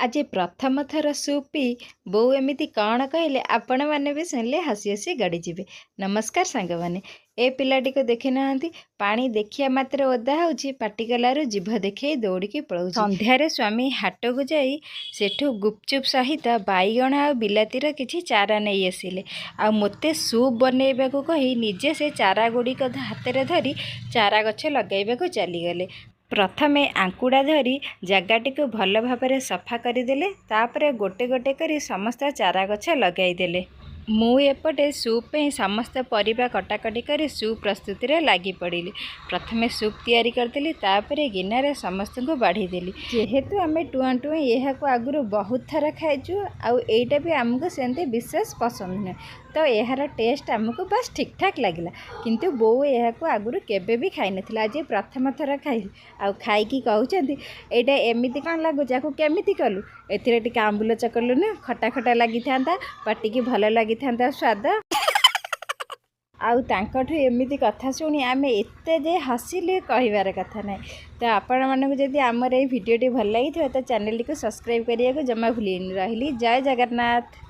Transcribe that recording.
आज प्रथम थर सूप पी बोऊ एमिति कौन कहले आपण मैंने भी सुनले हसी हसी गड़ीजे। नमस्कार सांग मैंने ए पिलाटी को देखी ना पानी देखिया मात्र ओदा होची पाटी कलारू जीभ देखे दौड़िकी पलाउची। संध्यारे स्वामी हाट को जाई सेठू गुपचुप सहित बाईगण आ बिलातीर किछि चारा नहीं आसिले आ मोते सूप बनैबा को कही निजे से चारा गुड़िक हाथ धरी चारा गछ लगैबा चलीगले। प्रथमे आंकुड़ा धरी जगाटी को भल भाव सफा करदेले तापरे गोटे गोटे करी समस्त चारा गछ लगैदेले। मु एपटे सूप पे समस्त परिबा कटाकटी कर सूप प्रस्तुति रे लागी पड़ी। प्रथमे सूप तैयारी करदेली तापरे गिनारे समस्त को बाढ़ीदेली। जेहेतु आमे टुआ टुआ यह आगुरी बहुत थर खाइचु आईटा भी आमको सेमती विशेष पसंद नुहे तो यार टेस्ट आमको बस ठीक ठाक लगिला किंतु बोऊ यह आगुरी केबे भी खाई नथिला आज प्रथम थर खाई खाई कहते यहाँ एमती कौन लगुच आपको केमिति कलु एथिरे टिके आंबुल चकलु ना खटा खटा लगी था पाटी की भल लगी था स्वाद आउ एमिति कथा शुणी आम एते जे हसिले कहबार कथा ना। तो आपण मानक जदि आमर ये भिडियोटी भल लगी तो चैनल को सब्सक्राइब करने को जमा भूल रही। जय जगन्नाथ।